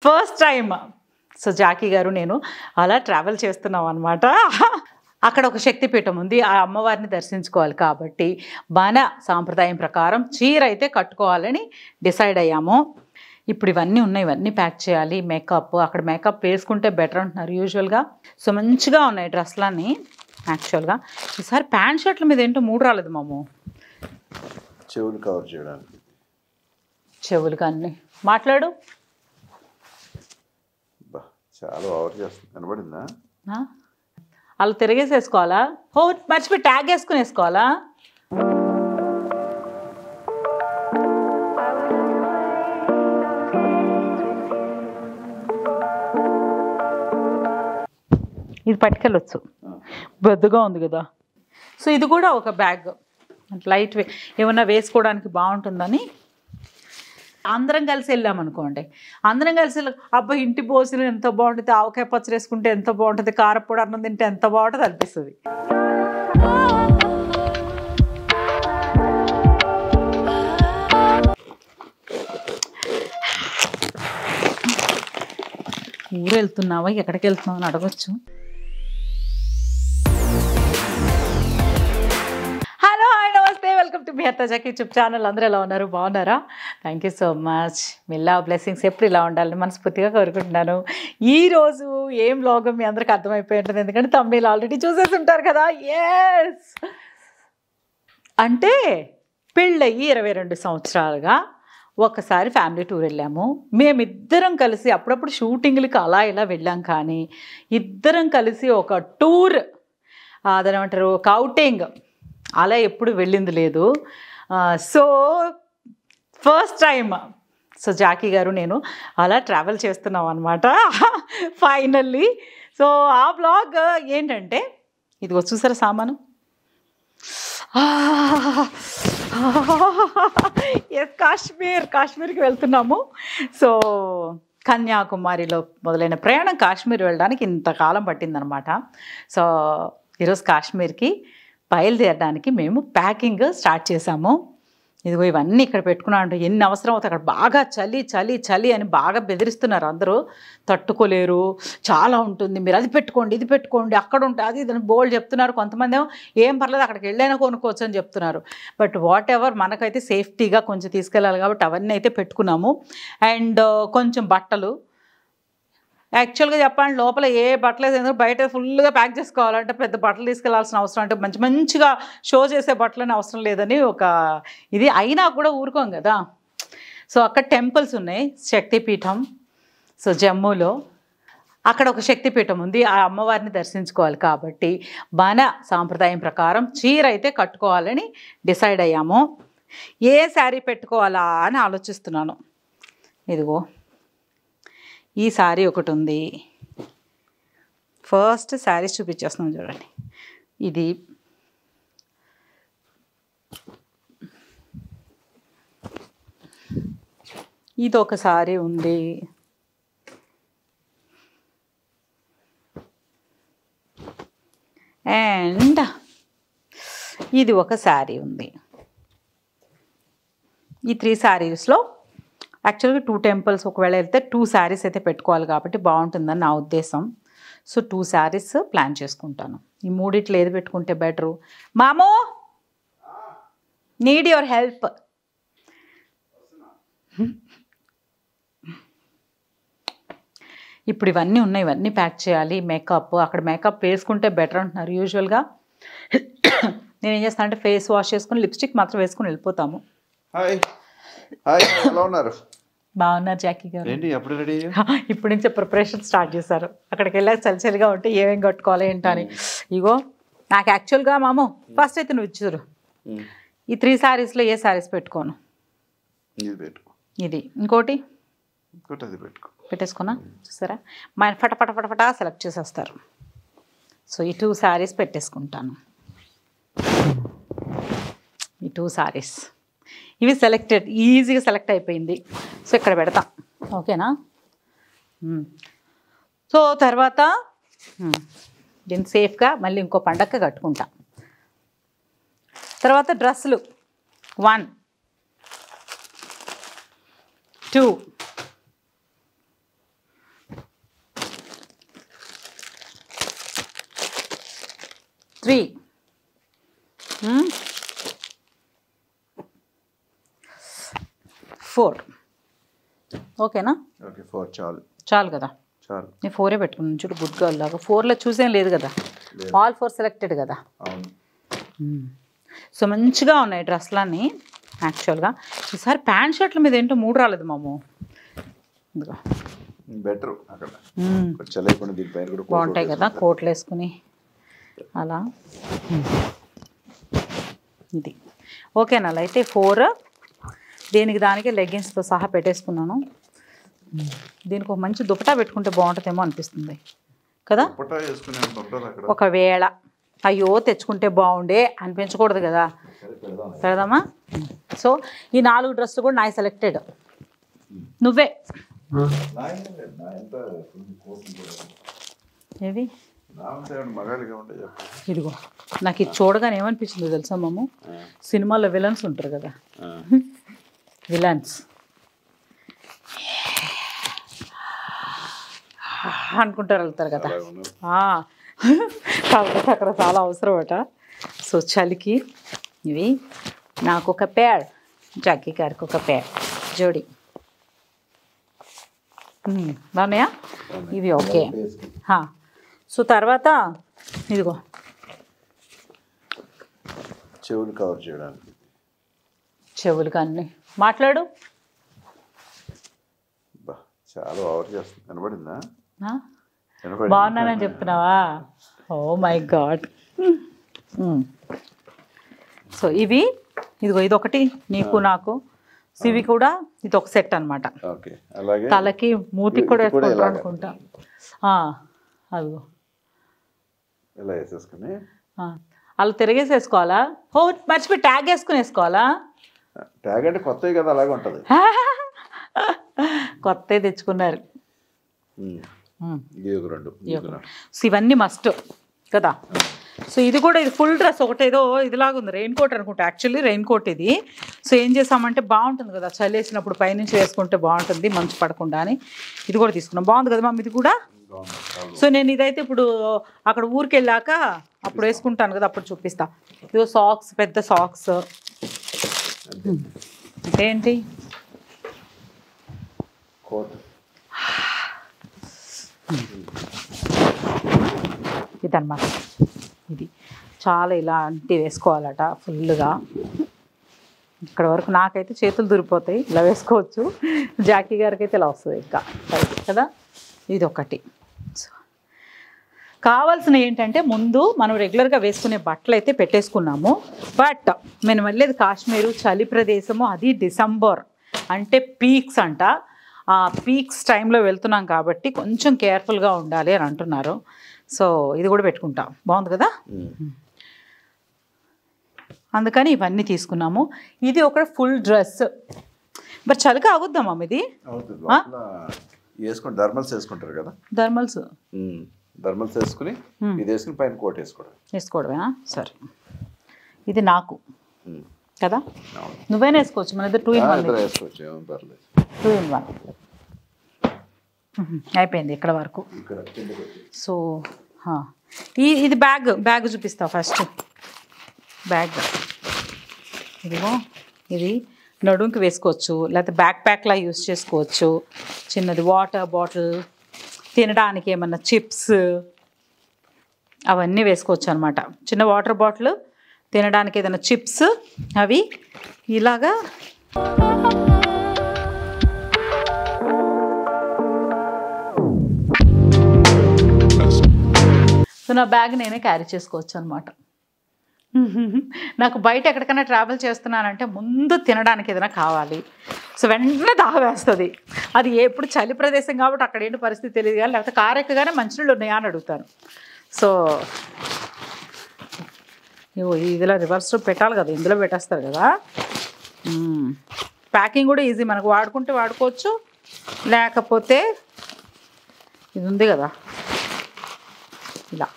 First time so Jackie గారు నేను అలా ట్రావెల్ చేస్తున్నాం అనమాట. అక్కడ ఒక శక్తిపీఠం ఉంది, ఆ అమ్మవారిని దర్శించుకోవాలి కాబట్టి మన సాంప్రదాయం ప్రకారం చీర అయితే కట్టుకోవాలని డిసైడ్ అయ్యాము. ఇప్పుడు ఇవన్నీ ఉన్నాయి, ఇవన్నీ ప్యాక్ చేయాలి. మేకప్, అక్కడ మేకప్ వేసుకుంటే బెటర్ అంటున్నారు యూజువల్గా. సో మంచిగా ఉన్నాయి డ్రెస్లన్నీ. యాక్చువల్గా ఈసారి ప్యాంట్ షర్ట్ల మీద ఏంటో 3 రాలేదు మాము. చెవులు కవర్ చేయడానికి. చెవులు కానీ మాట్లాడు. చాలా ఓవర్ చేస్తుంది, కనబడిందా? అలా తిరిగేసేసుకోవాలా? ఓ మర్చిపోయి ట్యాగ్ వేసుకుని వేసుకోవాలా? ఇది పట్టుకెళ్ళొచ్చు, బొద్దుగా ఉంది కదా. సో ఇది కూడా ఒక బ్యాగ్, లైట్ ఏమన్నా వేసుకోవడానికి బాగుంటుందని అందరం కలిసి వెళ్ళామనుకోండి. అందరం కలిసి అబ్బాయి ఇంటి భోజనం ఎంత బాగుంటుంది, ఆవకాయ పచ్చడి వేసుకుంటే ఎంత బాగుంటుంది, కారపొడి అన్నం తింటే ఎంత బాగుంటుంది అనిపిస్తుంది. ఊరు వెళ్తున్నావా, ఎక్కడికి వెళ్తున్నావు అని అడగచ్చు. వెల్కమ్ టు మీ అత్త జాకీ యూట్యూబ్ ఛానల్. అందరూ ఎలా ఉన్నారు, బాగున్నారా? Thank you so much. మిల్లా blessings ఎప్పుడు ఇలా ఉండాలని మనస్ఫూర్తిగా కోరుకుంటున్నాను. ఈరోజు ఏం వ్లాగ్ మీ అందరికి అర్థమైపోయి ఉంటుంది, ఎందుకంటే తమిళ ఆల్రెడీ చూసేసి ఉంటారు కదా. ఎస్, అంటే పెళ్ళయ్యి 22 సంవత్సరాలుగా ఒకసారి ఫ్యామిలీ టూర్ వెళ్ళాము. మేమిద్దరం కలిసి అప్పుడప్పుడు షూటింగ్లకి అలా ఇలా వెళ్ళాం, కానీ ఇద్దరం కలిసి ఒక టూర్, అదేమంటారు ఒక అవుటింగ్ అలా ఎప్పుడు వెళ్ళింది లేదు. So first time so Jackie గారు నేను అలా ట్రావెల్ చేస్తున్నాం అనమాట ఫైనల్లీ. సో ఆ బ్లాగ్ ఏంటంటే, ఇదిగో చూసారా సామాను. ఎస్, కాశ్మీర్కి వెళ్తున్నాము. సో కన్యాకుమారిలో మొదలైన ప్రయాణం కాశ్మీర్ వెళ్ళడానికి ఇంతకాలం పట్టిందనమాట. సో ఈరోజు కాశ్మీర్కి బయలుదేరడానికి మేము ప్యాకింగ్ స్టార్ట్ చేసాము. ఇదిగో ఇవన్నీ ఇక్కడ పెట్టుకున్నాను. ఎన్ని అవసరం అవుతాయి, అక్కడ బాగా చలి చలి చలి అని బాగా బెదిరిస్తున్నారు అందరూ, తట్టుకోలేరు, చాలా ఉంటుంది, మీరు అది పెట్టుకోండి ఇది పెట్టుకోండి అక్కడ ఉంటే అది ఇదని బోల్డ్ చెప్తున్నారు. కొంతమంది ఏమో ఏం పర్లేదు అక్కడికి వెళ్ళైనా కొనుక్కోవచ్చు అని చెప్తున్నారు. బట్ వాట్ ఎవర్, మనకైతే సేఫ్టీగా కొంచెం తీసుకెళ్ళాలి కాబట్టి అవన్నీ అయితే పెట్టుకున్నాము. అండ్ కొంచెం బట్టలు, యాక్చువల్గా చెప్పాలంటే లోపల ఏ బట్టలు ఎందుకు బయట ఫుల్గా ప్యాక్ చేసుకోవాలంటే పెద్ద బట్టలు తీసుకెళ్లాల్సిన అవసరం, అంటే మంచిగా షో చేసే బట్టలని అవసరం లేదని ఒక ఇది. అయినా కూడా ఊరుకోం కదా. సో అక్కడ టెంపుల్స్ ఉన్నాయి, శక్తిపీఠం. సో జమ్మూలో అక్కడ ఒక శక్తిపీఠం ఉంది, ఆ అమ్మవారిని దర్శించుకోవాలి కాబట్టి మన సాంప్రదాయం ప్రకారం చీర అయితే కట్టుకోవాలని డిసైడ్ అయ్యాము. ఏ శారీ పెట్టుకోవాలా అని ఆలోచిస్తున్నాను. ఇదిగో ఈ శారీ ఒకటి ఉంది. ఫస్ట్ శారీస్ చూపించేస్తున్నాం చూడండి. ఇది ఒక శారీ ఉంది. అండ్ ఇది ఒక శారీ ఉంది. ఈ 3 శారీస్లో యాక్చువల్గా 2 టెంపుల్స్ ఒకవేళ వెళ్తే 2 శారీస్ అయితే పెట్టుకోవాలి కాబట్టి బాగుంటుందని నా ఉద్దేశం. సో 2 శారీస్ ప్లాన్ చేసుకుంటాను. ఈ మూడిట్లో ఏది పెట్టుకుంటే బెటరు? మామూ, నీడ్ యువర్ హెల్ప్. ఇప్పుడు ఇవన్నీ ఉన్నాయి, ఇవన్నీ ప్యాక్ చేయాలి. మేకప్, అక్కడ మేకప్ వేసుకుంటే బెటర్ అంటున్నారు యూజువల్గా. నేనేం చేస్తాను అంటే ఫేస్ వాష్ చేసుకుని లిప్స్టిక్ మాత్రం వేసుకుని వెళ్ళిపోతాము. బాగున్నారు జాకీ గారు. ఇప్పుడు నుంచే ప్రిపరేషన్ స్టార్ట్ చేశారు. అక్కడికి వెళ్ళాక చలిచలిగా ఉంటే ఏమేమి కట్టుకోవాలి ఏంటని. ఇగో నాకు యాక్చువల్గా మాము ఫస్ట్ అయితే నువ్వు ఇచ్చారు ఈ 3 శారీస్లో ఏ శారీస్ పెట్టుకోను. ఇది ఇంకోటి పెట్టేసుకున్నా, చూసారా మా ఫటాఫటా సెలెక్ట్ చేసేస్తారు. సో ఈ 2 శారీస్ పెట్టేసుకుంటాను. ఈ 2 శారీస్ ఇవి సెలెక్టెడ్, ఈజీగా సెలెక్ట్ అయిపోయింది. సో ఇక్కడ పెడతాం, ఓకేనా. సో తర్వాత దీన్ని సేఫ్గా మళ్ళీ ఇంకో పండగ కట్టుకుంటా. తర్వాత డ్రెస్సులు 1 2 3 4 ఓకేనా? ఓకే 4 చాలు. చాలు కదా, చాలు. నేను 4 పెట్టుకున్నాను చూడు, గుడ్ గర్ల్ లాగా. 4లో చూసేం లేదు కదా, ఆల్ 4 సెలెక్టెడ్ కదా. అవును. సో మంచిగా ఉన్నాయి డ్రెస్లన్నీ యాక్చువల్గా. ఈసారి ప్యాంట్ షర్ట్ల మీద ఏంటో 3 రాలేదు మాము. ఇదిగో బెటర్ అక్కడ చలేకుండా దీనిపైన కూడా బాగుంటాయి కదా కోట్లు వేసుకుని అలా. ఇది ఓకేనా? అలా అయితే 4 దేనికి దానికి లెగ్గిన్స్తో సహా పెట్టేసుకున్నాను. దీనికి ఒక మంచి దుపటా పెట్టుకుంటే బాగుంటుందేమో అనిపిస్తుంది కదా. ఒకవేళ అయ్యో తెచ్చుకుంటే బాగుండే అనిపించకూడదు కదా, పెడదామా? సో ఈ 4 డ్రెస్సులు కూడా నాయి సెలెక్టెడ్. నువ్వే ఏవి ఇదిగో నాకు ఇది చూడగానే ఏమనిపించిందో తెలుసా మాము, సినిమాలో విలన్స్ ఉంటారు కదా, విలన్స్ అనుకుంటారు వెళ్తారు కదా, కాకపోతే అక్కడ చాలా అవసరం అట. సో చలికి ఇవి నాకు ఒక పేర్, జాకీ గారికి ఒక పేర్ జోడి బాగున్నాయా ఇవి? ఓకే. సో తర్వాత ఇదిగో చెవులు కవర్ చేయడానికి. చెవులు కానీ మాట్లాడు. చాలా ఓవర్ చేస్తుంది. కనబడిందా? బాగున్నానని చెప్తున్నావా? Oh my God. సో ఇవి ఇదిగో ఇదొకటి నీకు నాకు, ఇవి కూడా ఇది ఒక సెట్ అనమాట. తలకి మూతికి కూడా వేసుకుంటారు అనుకుంటా. అదిగో ఇలా వేసేసుకుని అలా తిరిగేసేసుకోవాలా? ఓ మర్చిపోయి ట్యాగ్ వేసుకుని వేసుకోవాలా? ట్యాగ్ అంటే కొత్తవి కదా, అలాగే ఉంటుంది. కొత్తవి తెచ్చుకున్నారు. సో ఇవన్నీ మస్ట్ కదా. సో ఇది కూడా, ఇది ఫుల్ డ్రెస్ ఒకటేదో ఇదిలాగా ఉంది, రెయిన్ కోట్ అనుకుంటా. యాక్చువల్లీ రెయిన్ కోట్ ఇది. సో ఏం చేసామంటే బాగుంటుంది కదా, చలి వేసినప్పుడు పైనుంచి వేసుకుంటే బాగుంటుంది మంచు పడకుండా అని ఇది కూడా తీసుకున్నాం. బాగుంది కదా మమ్మీ ఇది కూడా. సో నేను ఇదైతే ఇప్పుడు అక్కడ ఊరికి వెళ్ళాక అప్పుడు వేసుకుంటాను కదా, అప్పుడు చూపిస్తా. ఇదో సాక్స్, పెద్ద సాక్స్. ఏంటి ఇదన్నమాట. ఇది చాలా ఇలాంటివి వేసుకోవాలట ఫుల్గా. ఇక్కడ వరకు నాకైతే చేతులు దూరిపోతాయి, ఇలా వేసుకోవచ్చు. జాకీ గారికి అయితే ఇలా వస్తుంది ఇంకా కదా. ఇది ఒకటి. సో కావాల్సినవి ఏంటంటే ముందు మనం రెగ్యులర్గా వేసుకునే బట్టలు అయితే పెట్టేసుకున్నాము. బట్ మేము వెళ్ళేది కాశ్మీరు, చలి ప్రదేశము, అది డిసెంబర్ అంటే పీక్స్ అంట. ఆ పీక్స్ టైంలో వెళ్తున్నాం కాబట్టి కొంచెం కేర్ఫుల్గా ఉండాలి అని అంటున్నారు. సో ఇది కూడా పెట్టుకుంటాం. బాగుంది కదా. అందుకని ఇవన్నీ తీసుకున్నాము. ఇది ఒక ఫుల్ డ్రెస్. బట్ చలిగా ఆగుద్దామా ఇది? థర్మల్స్ వేసుకుంటారు కదా, థర్మల్స్ వేసుకుని ఇది వేసుకుని పైన కోట్ వేసుకోవడమేనా? సరే ఇది నాకు కదా, నువ్వైనా వేసుకోవచ్చు. మన ఇద్దరు 2 in 1 వేసుకోవచ్చు, 2 in 1 అయిపోయింది ఇక్కడ వరకు. సో ఇది బ్యాగ్ చూపిస్తా ఫస్ట్. బ్యాగ్ ఇదిగో, ఇది నడుంకి వేసుకోవచ్చు, లేకపోతే బ్యాక్ ప్యాక్లా యూస్ చేసుకోవచ్చు. చిన్నది వాటర్ బాటిల్, తినడానికి ఏమన్నా చిప్స్ అవన్నీ వేసుకోవచ్చు అనమాట. చిన్న వాటర్ బాటిల్, తినడానికి ఏదైనా చిప్స్, అవి ఇలాగా. సో నా బ్యాగ్ నేనే క్యారీ చేసుకోవచ్చు అనమాట. నాకు బయట ఎక్కడికైనా ట్రావెల్ చేస్తున్నానంటే ముందు తినడానికి ఏదైనా కావాలి. సో వెంటనే దావేస్తుంది. అది ఎప్పుడు చలి ప్రదేశం కాబట్టి అక్కడ ఏంటి పరిస్థితి తెలియదు కానీ, లేకపోతే కారు ఎక్కగానే మంచినీళ్ళు ఉన్నాయా అని అడుగుతాను. సో ఇదిలా రివర్స్ పెట్టాలి కదా, ఇందులో పెట్టేస్తారు కదా. ప్యాకింగ్ కూడా ఈజీ, మనకు వాడుకుంటే వాడుకోవచ్చు, లేకపోతే ఇది ఉంది కదా ఇలా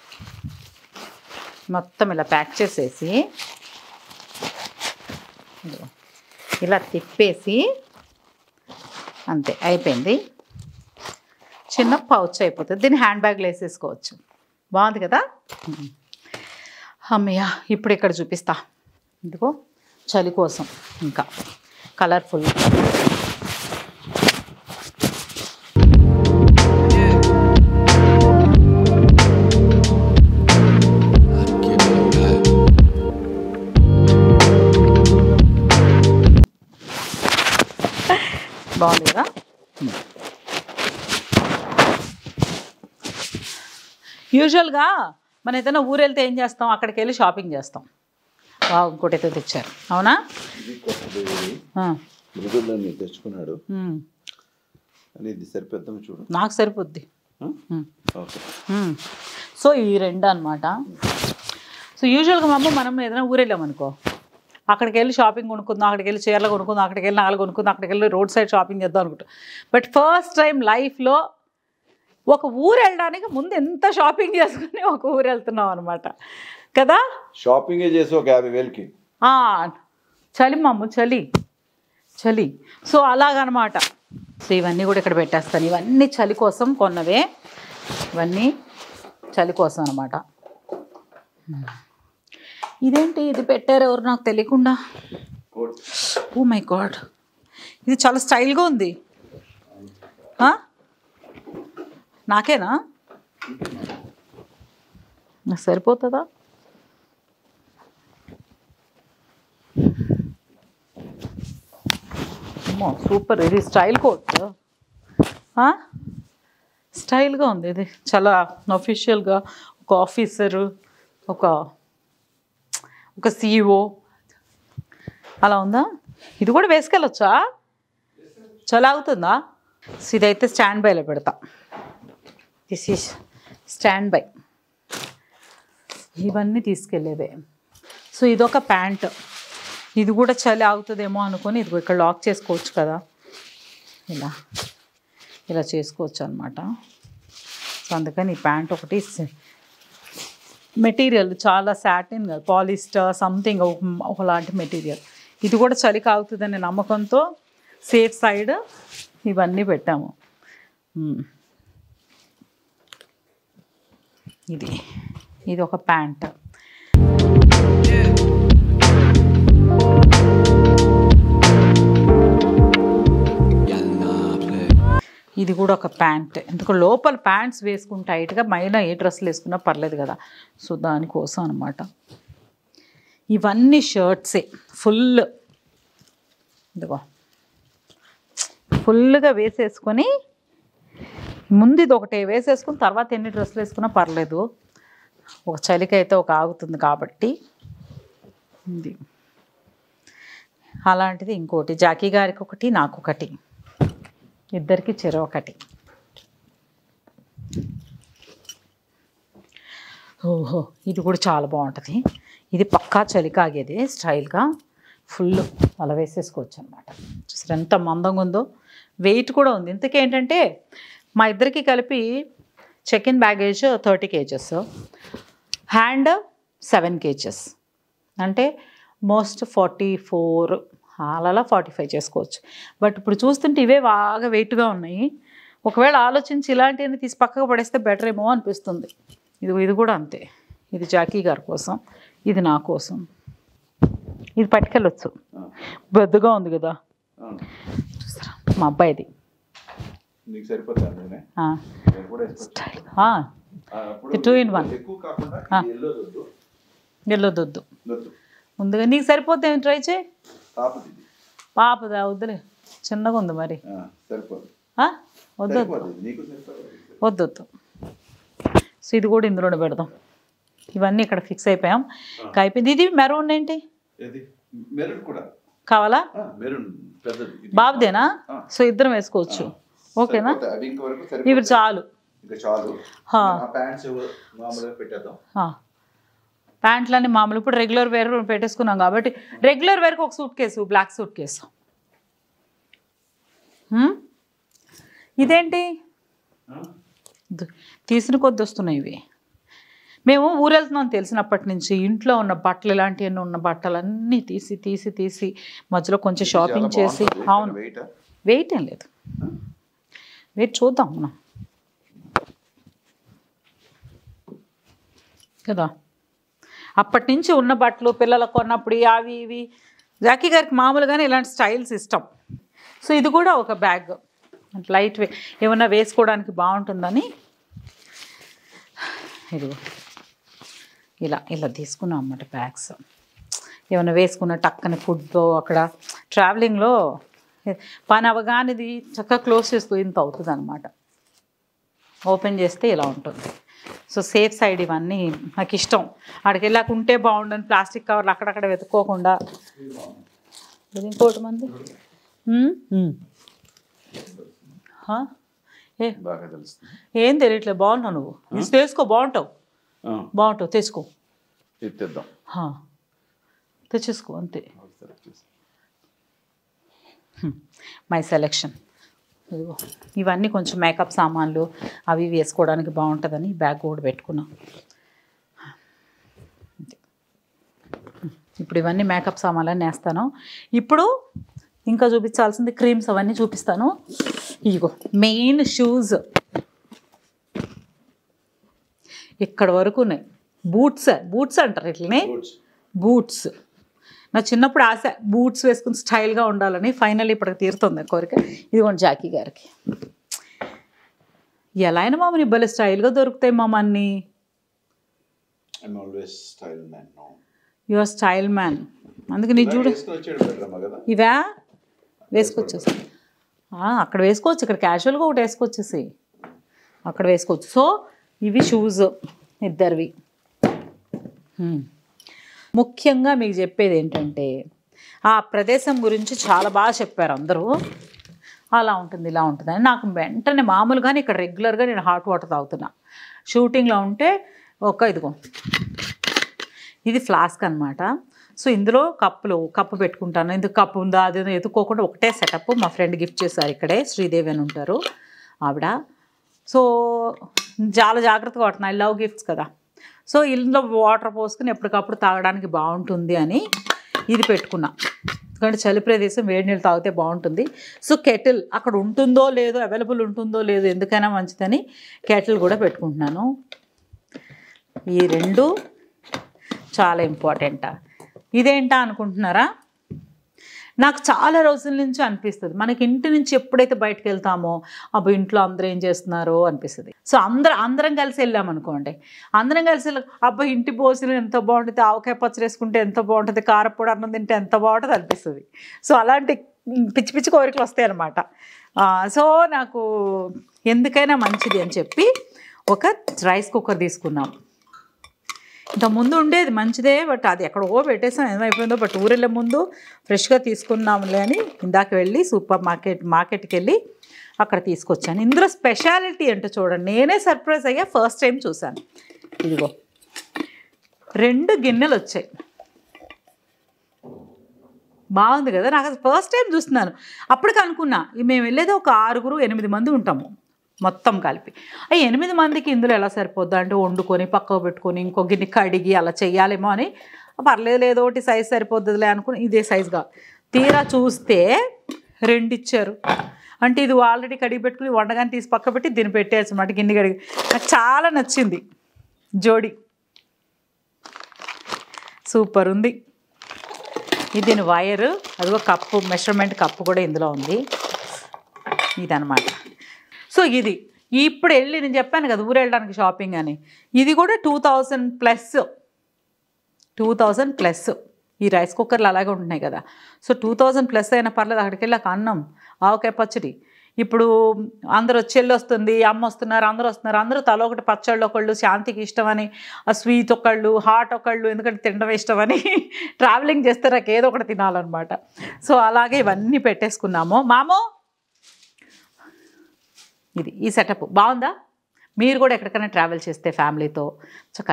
మొత్తం ఇలా ప్యాక్ చేసేసి ఇలా తిప్పేసి అంతే అయిపోయింది. చిన్న పౌచ్ అయిపోతుంది. దీన్ని హ్యాండ్ బ్యాగ్లో వేసేసుకోవచ్చు. బాగుంది కదా. అమ్మయ్య ఇప్పుడు ఇక్కడ చూపిస్తా. ఇదిగో చలి కోసం ఇంకా కలర్ఫుల్. బాగుంది కదా. యూజువల్గా మనం ఏదైనా ఊరు వెళ్తే ఏం చేస్తాం, అక్కడికి వెళ్ళి షాపింగ్ చేస్తాం. ఇంకోటి అయితే తెచ్చారు, అవునా? తెచ్చుకున్నాడు. చూడు, నాకు సరిపోద్ది. సో ఈ రెండు అనమాట. సో యూజువల్గా మనం ఏదైనా ఊరు వెళ్ళామనుకో, అక్కడికి వెళ్ళి షాపింగ్ కొనుక్కుందాం, అక్కడికి వెళ్ళి చీరలు కొనుక్కుందాం, అక్కడికి వెళ్ళి నగలు కొనుక్కుందాం, అక్కడికి వెళ్ళి రోడ్ సైడ్ షాపింగ్ చేద్దాం అనుకుంటాం. బట్ ఫస్ట్ టైం లైఫ్లో ఒక ఊరు వెళ్ళడానికి ముందు ఎంత షాపింగ్ చేసుకుని ఒక ఊరు వెళ్తున్నాం అనమాట కదా. షాపింగ్ చేసి ఒక 50,000కి చలి మాము, చలి చలి. సో అలాగనమాట. సో ఇవన్నీ కూడా ఇక్కడ పెట్టేస్తాను. ఇవన్నీ చలి కోసం కొన్నవే, ఇవన్నీ చలి కోసం అనమాట. ఇదేంటి ఇది పెట్టారు ఎవరు నాకు తెలియకుండా? ఓ మై గాడ్, ఇది చాలా స్టైల్గా ఉంది. నాకేనా? నాకు సరిపోతుందా? సూపర్, ఇది స్టైల్ కోట్, స్టైల్గా ఉంది. ఇది చాలా అఫీషియల్గా ఒక ఆఫీసరు, ఒక CEO అలా ఉందా? ఇది కూడా వేసుకెళ్ళొచ్చా? చాలా అవుతుందా? సో ఇదైతే స్టాండ్ బైలో పెడతా. This is stand by. ఇవన్నీ తీసుకెళ్ళేవే. సో ఇదొక ప్యాంట్, ఇది కూడా చలి ఆగుతుందేమో అనుకొని ఇదిగో ఇక్కడ లాక్ చేసుకోవచ్చు కదా, ఇలా చేసుకోవచ్చు అనమాట. సో అందుకని ఈ ప్యాంట్ ఒకటి, మెటీరియల్ చాలా సాటిన్, పాలిస్టర్ సంథింగ్ ఒకలాంటి మెటీరియల్. ఇది కూడా చలి కాగుతుందనే నమ్మకంతో సేఫ్ సైడ్ ఇవన్నీ పెట్టాము. ఇది ఒక ప్యాంట్. ఇది కూడా ఒక ప్యాంట్. ఎందుకు లోపల ప్యాంట్స్ వేసుకుని టైట్గా, పైన ఏ డ్రెస్సులు వేసుకున్నా పర్లేదు కదా. సో దానికోసం అనమాట. ఇవన్నీ షర్ట్సే ఫుల్, ఇదిగో ఫుల్గా వేసేసుకొని, ముందు ఇది ఒకటే వేసేసుకుని తర్వాత ఎన్ని డ్రెస్సులు వేసుకున్నా పర్లేదు. ఒక చలికి అయితే ఒక ఆగుతుంది కాబట్టి ఇది. అలాంటిది ఇంకోటి జాకీ గారికి ఒకటి, నాకు ఒకటి, ఇద్దరికి చెరో ఒకటి. ఓహో, ఇది కూడా చాలా బాగుంటుంది. ఇది పక్కా చలి కాగేది, స్టైల్గా ఫుల్ అలా వేసేసుకోవచ్చు అనమాట. చూసారు ఎంత మందంగా ఉందో. వెయిట్ కూడా ఉంది. ఇంతకేంటంటే మా ఇద్దరికి కలిపి check in baggage 30 kgs, hand 7 kgs, అంటే మోస్ట్ 44, అలా 45 చేసుకోవచ్చు. బట్ ఇప్పుడు చూస్తుంటే ఇవే బాగా వెయిట్గా ఉన్నాయి. ఒకవేళ ఆలోచించి ఇలాంటివన్నీ తీసి పక్కకు పడేస్తే బెటర్ ఏమో అనిపిస్తుంది. ఇది కూడా అంతే. ఇది జాకీ గారి కోసం, ఇది నా కోసం. ఇది పట్టుకెళ్ళొచ్చు, బొద్దుగా ఉంది కదా. చూసారా మా అబ్బాయిది. ఇది 2 in 1. ఎల్లొద్దు ముందుగా. నీకు సరిపోతే ఏమి ట్రై చేయి. పాపదా వద్దులే, చిన్నగా ఉంది మరి. వద్దొద్దు. సో ఇది కూడా ఇందులోనే పెడదాం. ఇవన్నీ ఇక్కడ ఫిక్స్ అయిపోయాం. అయిపోయింది. ఇది మెరూన్ ఏంటి కావాలా? బాబుదేనా? సో ఇద్దరం వేసుకోవచ్చు. ఓకేనా? ఇవి చాలు. ప్యాంట్లన్నీ మామూలు ఇప్పుడు రెగ్యులర్ వేర్ పెట్టేసుకున్నాం కాబట్టి, రెగ్యులర్ వేర్కి ఒక suitcase, black suitcase. ఇదేంటి తీసిన కొద్ది వస్తున్నాయి ఇవి. మేము ఊరు వెళ్తున్నాం తెలిసినప్పటి నుంచి ఇంట్లో ఉన్న బట్టలు, ఇలాంటివన్నీ ఉన్న బట్టలన్నీ తీసి మధ్యలో కొంచెం షాపింగ్ చేసి. అవును, వెయిట్ ఏం లేదు. వెయిట్ చూద్దాం మనం కదా. అప్పటి నుంచి ఉన్న బట్టలు పిల్లలకు కొన్నప్పుడు అవి ఇవి జాకీ గారికి మామూలుగానే ఇలాంటి స్టైల్స్ ఇష్టం. సో ఇది కూడా ఒక బ్యాగ్ లైట్ ఏమన్నా వేసుకోవడానికి బాగుంటుందని ఇదిగో ఇలా ఇలా తీసుకున్నాం అన్నమాట బ్యాగ్స్. ఏమైనా వేసుకున్న టక్కని ఫుడ్ అక్కడ ట్రావెలింగ్లో పని అవగానేది చక్కగా క్లోజ్ చేసుకో ఇంత అవుతుంది అనమాట. ఓపెన్ చేస్తే ఇలా ఉంటుంది. సో సేఫ్ సైడ్ ఇవన్నీ నాకు ఇష్టం. అక్కడికి వెళ్ళాక ఉంటే బాగుండని ప్లాస్టిక్ కవర్లు అక్కడక్కడ వెతుక్కోకుండా. ఇంకోటి మంది ఏం తెలియట్లేదు. బాగున్నావు నువ్వు, ఇది వేసుకో బాగుంటావు తెచ్చుకో తెచ్చేసుకో అంతే. My selection. ఇదిగో ఇవన్నీ కొంచెం మేకప్ సామాన్లు అవి వేసుకోవడానికి బాగుంటుందని బ్యాగ్ కూడా పెట్టుకున్నాం. ఇప్పుడు ఇవన్నీ మేకప్ సామాన్లు వేస్తాను. ఇప్పుడు ఇంకా చూపించాల్సింది క్రీమ్స్ అవన్నీ చూపిస్తాను. ఇదిగో మెయిన్ షూస్ ఇక్కడ వరకు ఉన్నాయి. బూట్స్ అంటారు ఇట్లనే, బూట్స్. నా చిన్నప్పుడు ఆశ బూట్స్ వేసుకుని స్టైల్గా ఉండాలని. ఫైనల్ ఇప్పటికి తీరుతుంది కోరిక. ఇదిగోండి జాకీ గారికి. ఎలా అయినా మామ నీ భలే స్టైల్గా దొరుకుతాయి మామ అన్నీ. You are style man. అందుకే నీ చూడు ఇవా వేసుకొచ్చేసి అక్కడ వేసుకోవచ్చు. ఇక్కడ క్యాజువల్గా ఒకటి వేసుకొచ్చేసి అక్కడ వేసుకోవచ్చు. సో ఇవి షూస్ ఇద్దరివి. ముఖ్యంగా మీకు చెప్పేది ఏంటంటే ఆ ప్రదేశం గురించి చాలా బాగా చెప్పారు అందరూ. అలా ఉంటుంది ఇలా ఉంటుంది అని నాకు వెంటనే మామూలుగానే ఇక్కడ రెగ్యులర్గా నేను హాట్ వాటర్ తాగుతున్నా. షూటింగ్లో ఉంటే ఇదిగో ఇది ఫ్లాస్క్ అనమాట. సో ఇందులో కప్పు పెట్టుకుంటాను. ఎందుకు కప్పు ఉందా అది ఎత్తుకోకుండా ఒకటే సెటప్. మా ఫ్రెండ్ గిఫ్ట్ చేశారు. ఇక్కడే శ్రీదేవి అని ఉంటారు ఆవిడ. సో చాలా జాగ్రత్తగా వాడుతున్నా. ఐ లవ్ గిఫ్ట్స్ కదా. సో ఇందులో వాటర్ పోసుకుని ఎప్పటికప్పుడు తాగడానికి బాగుంటుంది అని ఇది పెట్టుకున్నా. ఎందుకంటే చలి ప్రదేశం వేడి నీళ్ళు తాగితే బాగుంటుంది. సో కెటిల్ అక్కడ ఉంటుందో లేదో, అవైలబుల్ ఉంటుందో లేదో, ఎందుకైనా మంచిదని కెటిల్ కూడా పెట్టుకుంటున్నాను. ఈ రెండు చాలా ఇంపార్టెంట్. ఇదేంటా అనుకుంటున్నారా? నాకు చాలా రోజుల నుంచి అనిపిస్తుంది, మనకి ఇంటి నుంచి ఎప్పుడైతే బయటకు వెళ్తామో అప్పుడు ఇంట్లో అందరూ ఏం చేస్తున్నారో అనిపిస్తుంది. సో అందరం కలిసి వెళ్ళామనుకోండి, అందరం కలిసి అబ్బా ఇంటి భోజనం ఎంత బాగుంటుంది, ఆవకాయ పచ్చడి వేసుకుంటే ఎంత బాగుంటుంది, కారపొడి అన్నం తింటే ఎంత బాగుంటుంది అనిపిస్తుంది. సో అలాంటి పిచ్చి పిచ్చి కోరికలు వస్తాయి అన్నమాట. సో నాకు ఎందుకైనా మంచిది అని చెప్పి ఒక రైస్ కుక్కర్ తీసుకున్నాం. ఇంత ముందు ఉండేది మంచిదే, బట్ అది ఎక్కడో పెట్టేసాం, ఏమైపోయిందో. బట్ ఊరెళ్ళే ముందు ఫ్రెష్గా తీసుకున్నాంలే అని ఇందాక వెళ్ళి సూపర్ మార్కెట్కి వెళ్ళి అక్కడ తీసుకొచ్చాను. ఇందులో స్పెషాలిటీ అంటే చూడండి, నేనే సర్ప్రైజ్ అయ్యా ఫస్ట్ టైం చూశాను. ఇదిగో 2 గిన్నెలు వచ్చాయి. బాగుంది కదా. నాకు ఫస్ట్ టైం చూస్తున్నాను. అప్పటికి అనుకున్నా మేము వెళ్ళేది ఒక 6-8 మంది ఉంటాము మొత్తం కలిపి. 8 మందికి ఇందులో ఎలా సరిపోద్దా అంటే వండుకొని పక్కకు పెట్టుకొని ఇంకో గిన్నె కడిగి అలా చెయ్యాలేమో అని, పర్లేదు ఏదో ఒకటి సైజు సరిపోద్దులే అనుకుని ఇదే సైజుగా తీరా చూస్తే 2 ఇచ్చారు. అంటే ఇది ఆల్రెడీ కడిగి పెట్టుకుని వండగానే తీసి పక్క పెట్టి దీన్ని పెట్టేసి అన్నమాట గిన్నె కడిగి. నాకు చాలా నచ్చింది జోడి, సూపర్ ఉంది. ఇది దీని వైరు, అదిగో కప్పు, మెషర్మెంట్ కప్పు కూడా ఇందులో ఉంది. ఇదనమాట. సో ఇది ఇప్పుడు వెళ్ళి నేను చెప్పాను కదా ఊరు వెళ్ళడానికి షాపింగ్ అని, ఇది కూడా 2000+. ఈ రైస్ కుక్కర్లు అలాగే ఉంటున్నాయి కదా. సో 2000+ అయినా పర్లేదు. అక్కడికి వెళ్ళాక అన్నం, ఆవకాయ పచ్చడి. ఇప్పుడు అందరూ చెల్లి వస్తుంది, అమ్మ వస్తున్నారు, అందరూ తల ఒకటి పచ్చళ్ళు, ఒకళ్ళు శాంతికి ఇష్టమని, ఆ స్వీట్ ఒకళ్ళు, హాట్ ఒకళ్ళు, ఎందుకంటే తినడం ఇష్టమని ట్రావెలింగ్ చేస్తే నాకు ఏదో ఒకటి తినాలన్నమాట. సో అలాగే ఇవన్నీ పెట్టేసుకున్నాము. మామో ఇది ఈ సెటప్ బాగుందా? మీరు కూడా ఎక్కడికైనా ట్రావెల్ చేస్తే ఫ్యామిలీతో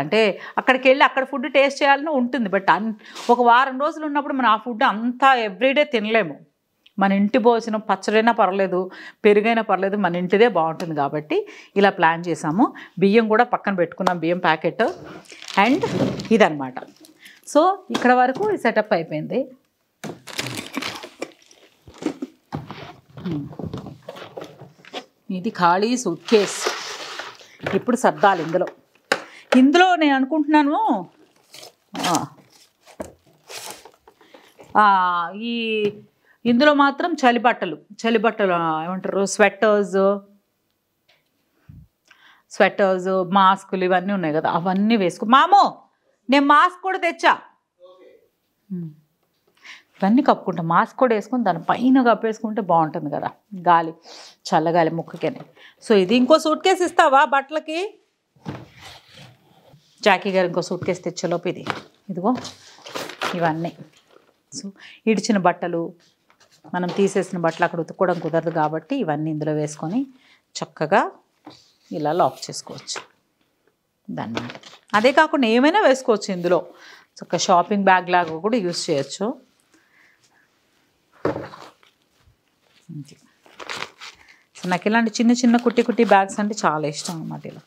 అంటే అక్కడికి వెళ్ళి అక్కడ ఫుడ్ టేస్ట్ చేయాలని ఉంటుంది. బట్ ఒక వారం రోజులు ఉన్నప్పుడు మనం ఆ ఫుడ్ అంతా ఎవ్రీడే తినలేము. మన ఇంటి భోజనం పచ్చడైనా పర్లేదు, పెరుగైనా పర్లేదు, మన ఇంటిదే బాగుంటుంది. కాబట్టి ఇలా ప్లాన్ చేసాము. బియ్యం కూడా పక్కన పెట్టుకున్నాం, బియ్యం ప్యాకెట్. అండ్ ఇదనమాట. సో ఇక్కడ వరకు ఈ సెటప్ అయిపోయింది. ఇది ఖాళీ సూట్ కేస్. ఇప్పుడు సర్దాలి ఇందులో నేను అనుకుంటున్నాను ఈ ఇందులో మాత్రం చలిబట్టలు ఏమంటారు స్వెటర్స్ మాస్కులు ఇవన్నీ ఉన్నాయి కదా, అవన్నీ వేసుకో. మామో నేను మాస్క్ కూడా తెచ్చా, ఇవన్నీ కప్పుకుంటా. మాస్క్ కూడా వేసుకొని దాని పైన కప్పేసుకుంటే బాగుంటుంది కదా, గాలి చల్లగాలి ముక్కకేనే. సో ఇది ఇంకో సూట్ కేసు ఇస్తావా బట్టలకి? జాకీ గారు ఇంకో సూట్ కేసు తెచ్చేలోపు ఇదిగో ఇవన్నీ. సో ఇడిచిన బట్టలు, మనం తీసేసిన బట్టలు అక్కడ ఉతుక్కోవడం కుదరదు కాబట్టి ఇవన్నీ ఇందులో వేసుకొని చక్కగా ఇలా లాక్ చేసుకోవచ్చు దాన్ని. అదే కాకుండా ఏమైనా వేసుకోవచ్చు ఇందులో, చక్కగా షాపింగ్ బ్యాగ్ లాగా కూడా యూజ్ చేయొచ్చు. సో నాకు ఇలాంటి చిన్న చిన్న కుట్టి బ్యాగ్స్ అంటే చాలా ఇష్టం అన్నమాట. ఇలా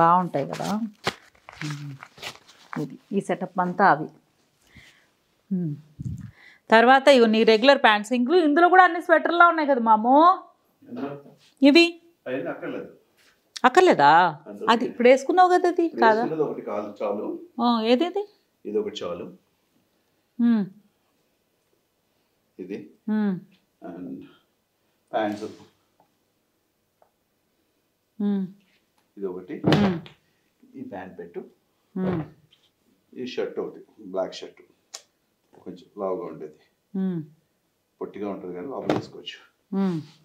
బాగుంటాయి కదా. ఇది ఈ సెటప్ అంతా అవి. తర్వాత ఇవి నీ రెగ్యులర్ ప్యాంట్స్. ఇందులో కూడా అన్ని స్వెటర్లా ఉన్నాయి కదా మామో. ఇవి అక్కర్లేదా? అది ఇప్పుడు వేసుకున్నావు కదా, అది కాదా? ఏదేది? ఇది ఒకటి చాలు. ఇది ప్యాంట్స్, ఇది ఒకటి, ఈ ప్యాంట్ పెట్టు, ఈ షర్ట్ ఒకటి, బ్లాక్ షర్ట్ కొంచెం లావుగా ఉండేది, పొట్టిగా ఉంటుంది కానీ లోపల వేసుకోవచ్చు.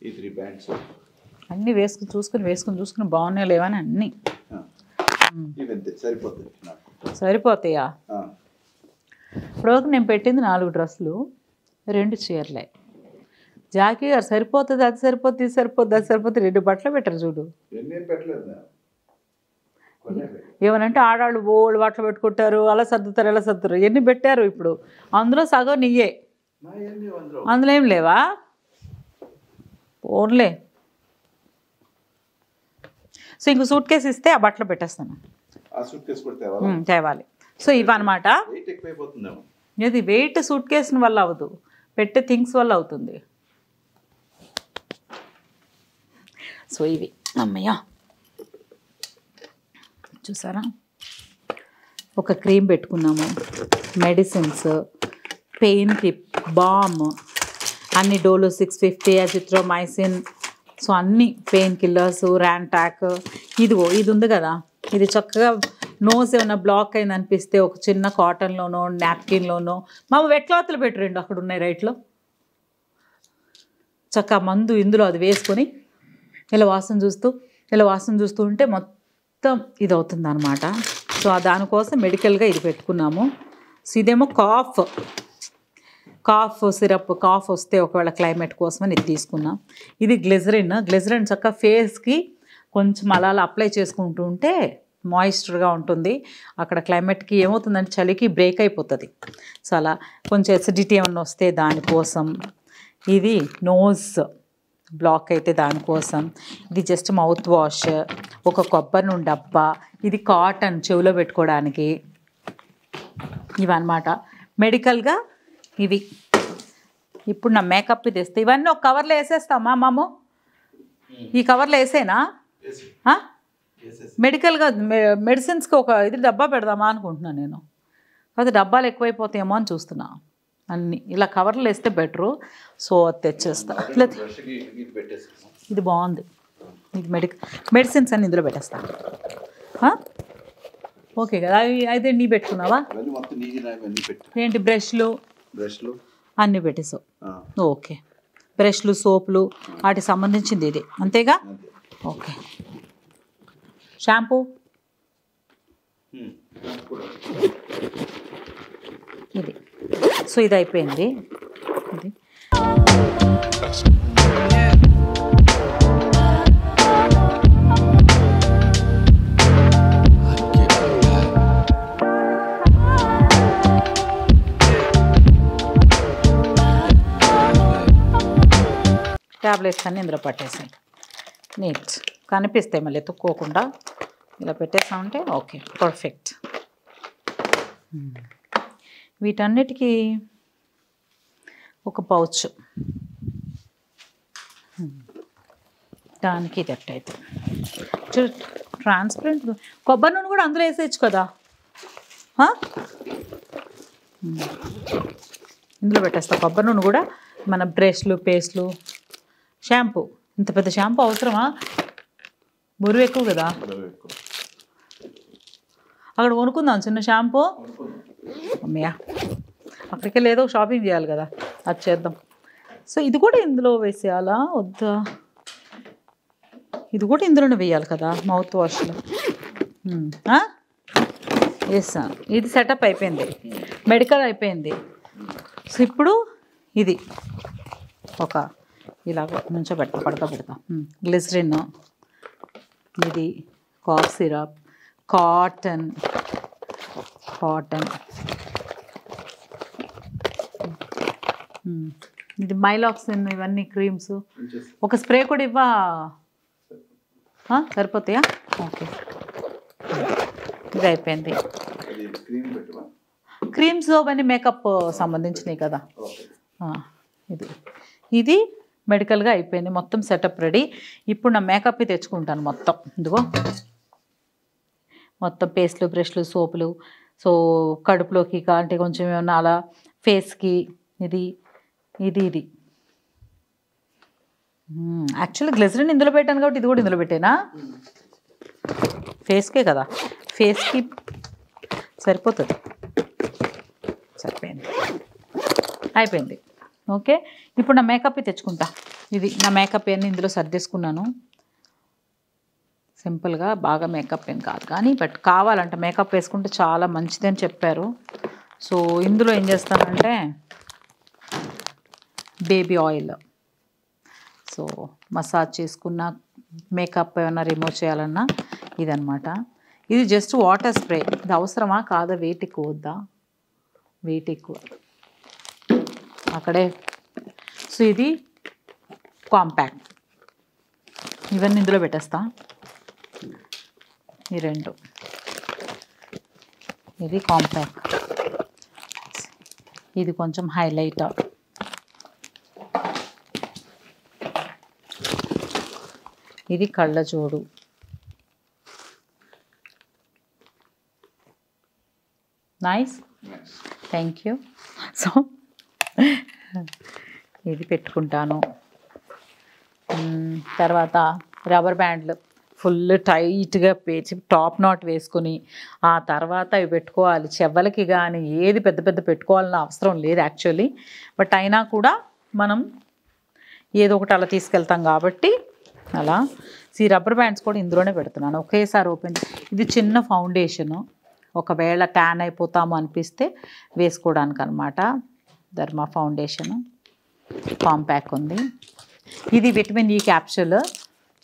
ఈ 3 ప్యాంట్స్ అన్నీ వేసుకుని బాగున్నాయి లేవని అన్నీ సరిపోతాయా? ఇప్పుడు నేను పెట్టింది 4 డ్రెస్సులు, 2 చీరలే. జాకీ గారు సరిపోతుంది, అది సరిపోతుంది, ఇది సరిపోతుంది, అది సరిపోతుంది, 2 బట్టలు పెట్టరు చూడు. ఏమనంటే ఆడాళ్ళు బోళ్ళు బట్టలు పెట్టుకుంటారు, అలా సర్దుతారు, ఎలా సర్దుతారు. ఎన్ని పెట్టారు ఇప్పుడు? అందులో సగం నీయే, అందులో ఏం లేవా? ఓన్లే. సో ఇంకో సూట్ కేసు ఇస్తే ఆ బట్టలు పెట్టేస్తాను, తేవాలి. సో ఇవన్నమాట. ఇది వెయిట్ సూట్ కేసు వల్ల అవ్వదు, పెట్టే థింగ్స్ వల్ల అవుతుంది. సో ఇవి అమ్మయ్య చూసారా, ఒక క్రీమ్ పెట్టుకున్నాము, మెడిసిన్స్, పెయిన్కి బామ్, అన్ని డోలో 650, అజిత్రోమైసిన్, సో అన్ని పెయిన్ కిల్లర్స్, ర్యాంటాక్. ఇది ఉంది కదా, ఇది చక్కగా నోస్ ఏమైనా బ్లాక్ అయింది అనిపిస్తే ఒక చిన్న కాటన్లోనో నాప్కిన్లోనో, మా వెట్ క్లాత్లు పెట్టి 2 అక్కడ ఉన్నాయి రైట్లో, చక్కగా మందు ఇందులో అది వేసుకొని ఇలా వాసన చూస్తూ ఉంటే మొత్తం ఇది అవుతుంది అనమాట. సో దానికోసం మెడికల్గా ఇది పెట్టుకున్నాము. సో ఇదేమో కాఫ్ సిరప్, కాఫ్ వస్తే ఒకవేళ క్లైమేట్ కోసమని ఇది తీసుకున్నాం. ఇది గ్లిజరిన్ చక్కగా ఫేస్కి కొంచెం అలా అప్లై చేసుకుంటూ ఉంటే మాయిశ్చర్గా ఉంటుంది. అక్కడ క్లైమేట్కి ఏమవుతుందంటే చలికి బ్రేక్ అయిపోతుంది. సో అలా కొంచెం ఎసిడిటీ ఏమన్నా వస్తే దానికోసం. ఇది నోస్ బ్లాక్ అయితే దానికోసం. ఇది జస్ట్ మౌత్ వాష్, ఒక కొబ్బరి నూనె డబ్బా, ఇది కాటన్ చెవిలో పెట్టుకోవడానికి. ఇవన్నమాట మెడికల్గా ఇవి. ఇప్పుడు నా మేకప్ ఇది తెస్తే ఇవన్నీ ఒక కవర్లో వేసేస్తామా మాము? ఈ కవర్లో వేసేనా? మెడికల్గా మెడిసిన్స్కి ఒక ఇది డబ్బా పెడదామా అనుకుంటున్నాను నేను. అది డబ్బాలు ఎక్కువైపోతాయేమో అని చూస్తున్నా. అన్నీ ఇలా కవర్లు వేస్తే బెటరు. సో అది తెచ్చేస్తా. ఇది బాగుంది, ఇది మెడిసిన్స్ అన్ని ఇందులో పెట్టేస్తా. ఓకే కదా, అయితే నీ పెట్టుకున్నావా? ఏంటి బ్రష్లు అన్నీ పెట్టేసావు. ఓకే, బ్రష్లు, సోపులు, వాటికి సంబంధించింది ఇది అంతేగా? ఓకే. షాంపూ ఇది. సో ఇది అయిపోయింది. ఇది ట్యాబ్లెట్స్ అన్నీ ఇందులో పట్టేసాయి. నీట్ కనిపిస్తాయి మళ్ళీ ఎత్తుక్కోకుండా. ఇలా పెట్టేసామంటే ఓకే, పర్ఫెక్ట్. వీటన్నిటికీ ఒక పౌచ్, దానికి ఇది ఎట్టయితే ట్రాన్స్పరెంట్. కొబ్బరి నూనె కూడా అందులో వేసేయచ్చు కదా. ఇందులో పెట్టేస్తా కొబ్బరి నూనె కూడా. మన బ్రష్లు, పేస్ట్లు, షాంపూ. ఇంత పెద్ద షాంపూ అవసరమా? బరువు ఎక్కువ కదా. అక్కడ కొనుక్కుందాం చిన్న షాంపూ. అమ్మయ్యా, అక్కడికి లేదో షాపింగ్ చేయాలి కదా, అది చేద్దాం. సో ఇది కూడా ఇందులో వేసేయాలా వద్దా? ఇది కూడా ఇందులోనే వేయాలి కదా మౌత్ వాష్లో. వేస్తాను. ఇది సెటప్ అయిపోయింది, మెడికల్ అయిపోయింది. సో ఇప్పుడు ఇది ఒక ఇలాగ నుంచో పడతా. గ్లిసరిన్, ఇది కాఫ్ సిరప్, కాటన్, ఇది మైలాక్సిన్, ఇవన్నీ క్రీమ్స్. ఒక స్ప్రే కూడా ఇవ్వా, సరిపోతాయా? ఓకే, ఇది అయిపోయింది. క్రీమ్స్ అవన్నీ మేకప్ సంబంధించినవి కదా. ఇది మెడికల్గా అయిపోయింది, మొత్తం సెటప్ రెడీ. ఇప్పుడు నా మేకప్ తెచ్చుకుంటాను మొత్తం. ఇదిగో మొత్తం పేస్ట్లు, బ్రష్లు, సోపులు. సో కడుపులోకి అంటే కొంచెం ఏమన్నా అలా ఫేస్కి. ఇది యాక్చువల్లీ గ్లిసరిన్ ఇందులో పెట్టాను కాబట్టి ఇది కూడా ఇందులో పెట్టేనా? ఫేస్కే కదా, ఫేస్కి సరిపోతుంది. సరిపోయింది, అయిపోయింది. ఓకే, ఇప్పుడు నా మేకప్ తెచ్చుకుంటా. ఇది నా మేకప్ అన్నీ ఇందులో సర్దేసుకున్నాను. సింపుల్గా, బాగా మేకప్ ఏం కాదు కానీ బట్ కావాలంటే మేకప్ వేసుకుంటే చాలా మంచిది అని చెప్పారు. సో ఇందులో ఏం చేస్తానంటే బేబీ ఆయిల్. సో మసాజ్ చేసుకున్న మేకప్ ఏమైనా రిమూవ్ చేయాలన్నా ఇదనమాట. ఇది జస్ట్ వాటర్ స్ప్రే. ఇది అవసరమా కాదా? వెయిట్ ఎక్కువ వద్దా? వెయిట్ ఎక్కువ అక్కడే. సో ఇది కాంపాక్ట్. ఇవన్నీ ఇందులో పెట్టేస్తా, ఈ రెండు. ఇది కాంపాక్ట్, ఇది కొంచెం హైలైట్. ఇది కళ్ళజోడు. Nice, thank you. సో ఇది పెట్టుకుంటాను. తర్వాత రబ్బర్ బ్యాండ్లు ఫుల్ టైట్గా పేచి టాప్ నాట్ వేసుకుని ఆ తర్వాత అవి పెట్టుకోవాలి. చెవులకి కానీ ఏది పెద్ద పెద్ద పెట్టుకోవాలన్న అవసరం లేదు యాక్చువల్లీ. బట్ అయినా కూడా మనం ఏదో ఒకటి అలా తీసుకెళ్తాం కాబట్టి అలా. ఈ రబ్బర్ బ్యాండ్స్ కూడా ఇందులోనే పెడుతున్నాను, ఒకేసారి ఓపెన్. ఇది చిన్న ఫౌండేషను, ఒకవేళ ట్యాన్ అయిపోతాము అనిపిస్తే వేసుకోవడానికి అనమాట. ధర్మా ఫౌండేషను కాంపాక్ట్ ఉంది. ఇది విటమిన్ ఈ క్యాప్సూల్.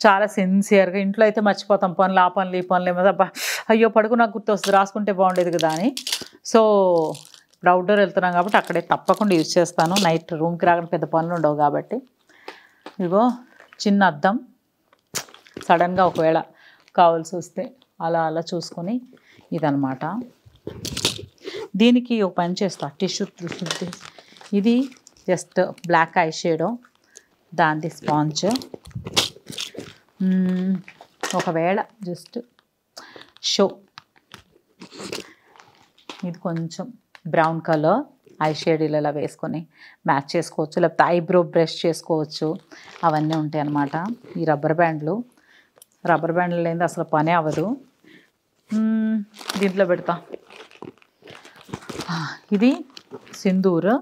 చాలా సిన్సియర్గా, ఇంట్లో అయితే మర్చిపోతాం పనులు, ఆ పనులు ఈ పనులు, ఏమో అబ్బా అయ్యో పడుకు నాకు గుర్తు వస్తుంది, రాసుకుంటే బాగుండేది కదా అని. సో ఇప్పుడు అవుట్డోర్ వెళ్తున్నాం కాబట్టి అక్కడే తప్పకుండా యూజ్ చేస్తాను. నైట్ రూమ్కి రాగానే పెద్ద పనులు ఉండవు కాబట్టి. ఇగో చిన్న అద్దం, సడన్గా ఒకవేళ కావాల్సి వస్తే అలా అలా చూసుకొని ఇదనమాట. దీనికి ఒక పని చేస్తా, టిష్యూ. ఇది జస్ట్ బ్లాక్ ఐ షేడో, దాని స్పాంజ్. ఒకవేళ జస్ట్ షో, ఇది కొంచెం బ్రౌన్ కలర్ ఐ షేడ్ ఇలా వేసుకొని మ్యాచ్ చేసుకోవచ్చు, లేకపోతే ఐబ్రో బ్రష్ చేసుకోవచ్చు, అవన్నీ ఉంటాయి అన్నమాట. ఈ రబ్బర్ బ్యాండ్లు లేనిది అసలు పనే అవ్వదు. దీంట్లో పెడతా. ఇది సింధూర్,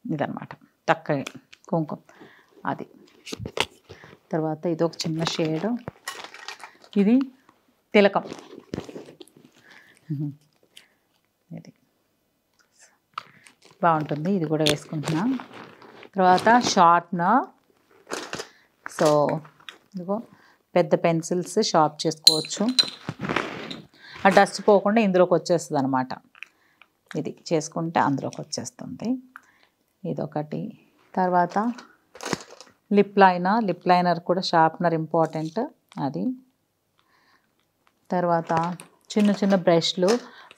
ఇదనమాట చక్కగా కుంకుమ అది. తర్వాత ఇది ఒక చిన్న షేడ్, ఇది తిలకం. ఇది బాగుంటుంది, ఇది కూడా వేసుకుంటున్నా. తర్వాత షార్ప్నర్. సో ఇదిగో పెద్ద పెన్సిల్స్ షార్ప్ చేసుకోవచ్చు, ఆ డస్ట్ పోకుండా ఇందులోకి వచ్చేస్తుంది అనమాట. ఇది చేసుకుంటే అందులోకి వచ్చేస్తుంది. ఇదొకటి. తర్వాత లిప్ లైనర్ కూడా షార్ప్నర్ ఇంపార్టెంట్ అది. తర్వాత చిన్న చిన్న బ్రష్లు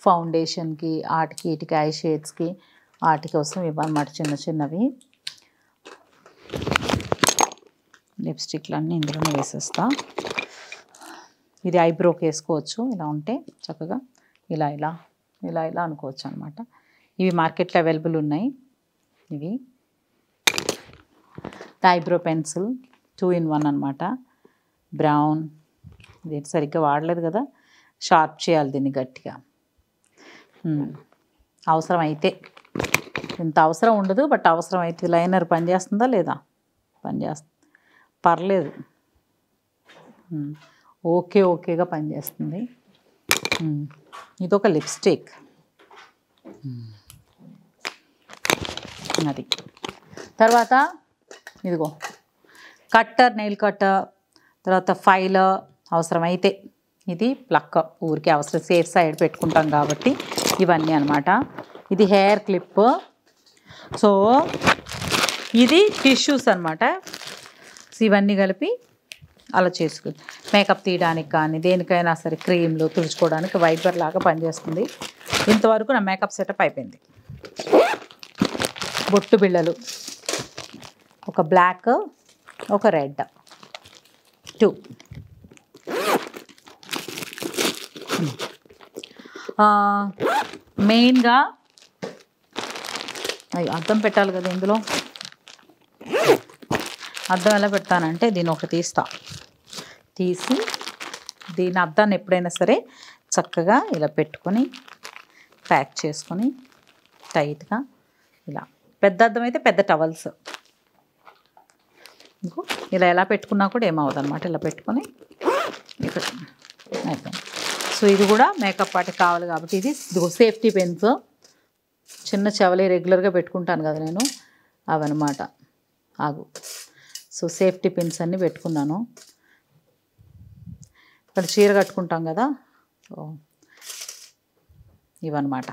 ఫౌండేషన్కి, ఆటికి ఇటుకి, ఐ షేడ్స్కి వాటి కోసం ఇవ్వన్నమాట చిన్న చిన్నవి. లిప్స్టిక్లు అన్నీ ఇందులోనే వేసేస్తా. ఇది ఐబ్రోకి వేసుకోవచ్చు, ఇలా ఉంటే చక్కగా ఇలా ఇలా ఇలా ఇలా అనుకోవచ్చు అనమాట. ఇవి మార్కెట్లో అవైలబుల్ ఉన్నాయి. ఇవి ఐబ్రో పెన్సిల్ 2 in 1 అనమాట. బ్రౌన్, ఇది సరిగ్గా వాడలేదు కదా, షార్ప్ చేయాలి దీన్ని గట్టిగా. అవసరం అయితే, ఇంత అవసరం ఉండదు బట్ అవసరం అయితే. లైనర్ పనిచేస్తుందా లేదా? పనిచేస్తుంది, పర్లేదు, ఓకేగా పనిచేస్తుంది. ఇదొక లిప్స్టిక్, అది. తర్వాత ఇదిగో కట్టర్, నెయిల్ కట్టర్, తర్వాత ఫైలర్ అవసరమైతే. ఇది ప్లక్, ఊరికి అవసరం, సేఫ్ సైడ్ పెట్టుకుంటాం కాబట్టి ఇవన్నీ అనమాట. ఇది హెయిర్ క్లిప్. సో ఇది టిష్యూస్ అనమాట. ఇవన్నీ కలిపి అలా చేసుకుని మేకప్ తీయడానికి కానీ దేనికైనా సరే, క్రీమ్లు తుడుచుకోవడానికి వైపర్ లాగా పనిచేస్తుంది. ఇంతవరకు నా మేకప్ సెటప్ అయిపోయింది. బొట్టు బిళ్ళలు, ఒక బ్లాక్, ఒక రెడ్, 2. మెయిన్గా అద్దం పెట్టాలి కదా. ఇందులో అద్దం ఎలా పెడతానంటే దీన్ని ఒకటి తీసి దీని అద్దాన్ని ఎప్పుడైనా సరే చక్కగా ఇలా పెట్టుకొని ప్యాక్ చేసుకొని టైట్గా ఇలా. పెద్ద అద్దం అయితే పెద్ద టవల్స్ ఇలా ఎలా పెట్టుకున్నా కూడా ఏమవుతుంది అనమాట. ఇలా పెట్టుకొని ఇక్కడ అయిపోయింది. సో ఇది కూడా మేకప్ వాటికి కావాలి కాబట్టి ఇది సేఫ్టీ పెన్స్. చిన్న చెవలే రెగ్యులర్గా పెట్టుకుంటాను కదా నేను, అవన్నమాట. ఆగు. సో సేఫ్టీ పిన్స్ అన్నీ పెట్టుకున్నాను. ఇక్కడ చీర కట్టుకుంటాం కదా, సో ఇవన్నమాట.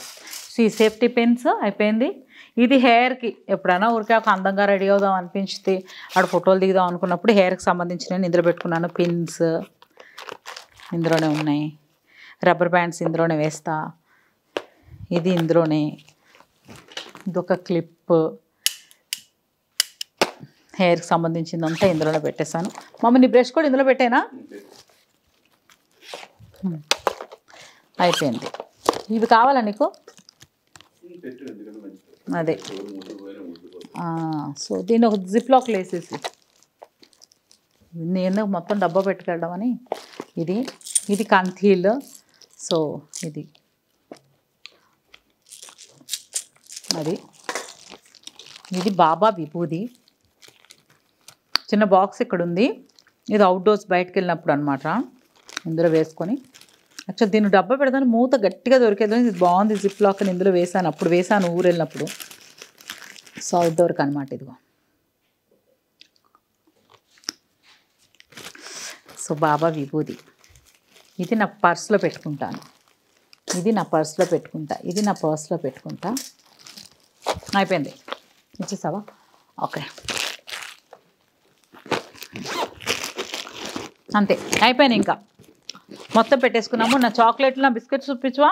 సో ఈ సేఫ్టీ పిన్స్ అయిపోయింది. ఇది హెయిర్కి ఎప్పుడైనా ఊరికే ఒక అందంగా రెడీ అవుదాం అనిపించితే, ఆడ ఫోటోలు దిగుదాం అనుకున్నప్పుడు హెయిర్కి సంబంధించి నేను ఇందులో పెట్టుకున్నాను. పిన్స్ ఇందులోనే ఉన్నాయి, రబ్బర్ బ్యాండ్స్ ఇందులోనే వేస్తా, ఇది ఇందులోనే, ఇదొక క్లిప్, హెయిర్కి సంబంధించిందంతా ఇందులోనే పెట్టేశాను. మమ్మీ నీ బ్రష్ కూడా ఇందులో పెట్టేనా? అయిపోయింది. ఇవి కావాలా నీకు? అదే. సో దీన్ని ఒక జిప్లాక్లో వేసేసి, నేను మొత్తం డబ్బా పెట్టుకెళ్ళడం. ఇది కంథీల్. సో ఇది బాబా విభూది. చిన్న బాక్స్ ఇక్కడ ఉంది. ఇది అవుట్డోర్స్ బయటకు వెళ్ళినప్పుడు అనమాట ఇందులో వేసుకొని. యాక్చువల్ దీన్ని డబ్బా పెడతాను, మూత గట్టిగా దొరికేది. ఇది బాగుంది జిప్ లాక్ అని ఇందులో వేసాను, అప్పుడు వేసాను ఊరు వెళ్ళినప్పుడు. సో అవుట్డోర్కి అనమాట. ఇదిగో సో బాబా విభూది. ఇది నా పర్స్లో పెట్టుకుంటాను, ఇది నా పర్స్లో పెట్టుకుంటా, ఇది నా పర్స్లో పెట్టుకుంటా. అయిపోయింది. ఇచ్చేసావా? ఓకే, అంతే అయిపోయాను. ఇంకా మొత్తం పెట్టేసుకున్నాము. నా చాక్లెట్లు, నా బిస్కెట్స్ చూపించవా?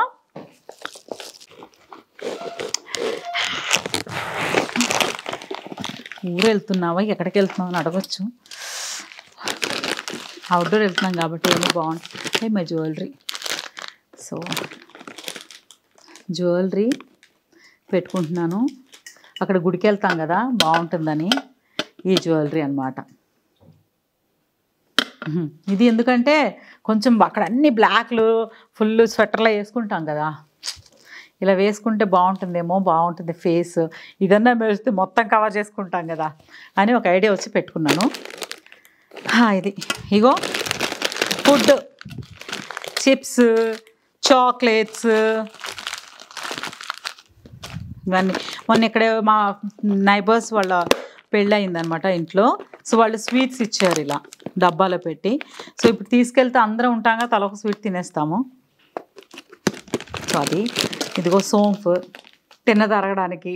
ఊరు వెళ్తున్నావా, ఎక్కడికి వెళ్తున్నావు అని అడగచ్చు. అవుట్డోర్ వెళ్తున్నాం కాబట్టి ఏమీ బాగుంటుంది. My jewellery. సో జ్యువెలరీ పెట్టుకుంటున్నాను. అక్కడ గుడికి వెళ్తాం కదా, బాగుంటుందని ఈ జ్యువెలరీ అన్నమాట. ఇది ఎందుకంటే కొంచెం అక్కడ అన్ని బ్లాక్లు ఫుల్ స్వెటర్లో వేసుకుంటాం కదా, ఇలా వేసుకుంటే బాగుంటుందేమో, బాగుంటుంది ఫేస్, ఇదన్నా వేస్తే మొత్తం కవర్ చేసుకుంటాం కదా అని ఒక ఐడియా వచ్చి పెట్టుకున్నాను. ఇది ఇగో ఫుడ్, చిప్స్, చాక్లెట్స్, ఇవన్నీ. మొన్న ఇక్కడ మా నైబర్స్ వాళ్ళ పెళ్ళి అయిందనమాట ఇంట్లో. సో వాళ్ళు స్వీట్స్ ఇచ్చారు ఇలా డబ్బాలో పెట్టి. సో ఇప్పుడు తీసుకెళ్తే అందరం ఉంటాగా, తల ఒక స్వీట్ తినేస్తాము. సో అది. ఇదిగో సోంపు తిన్నదరగడానికి.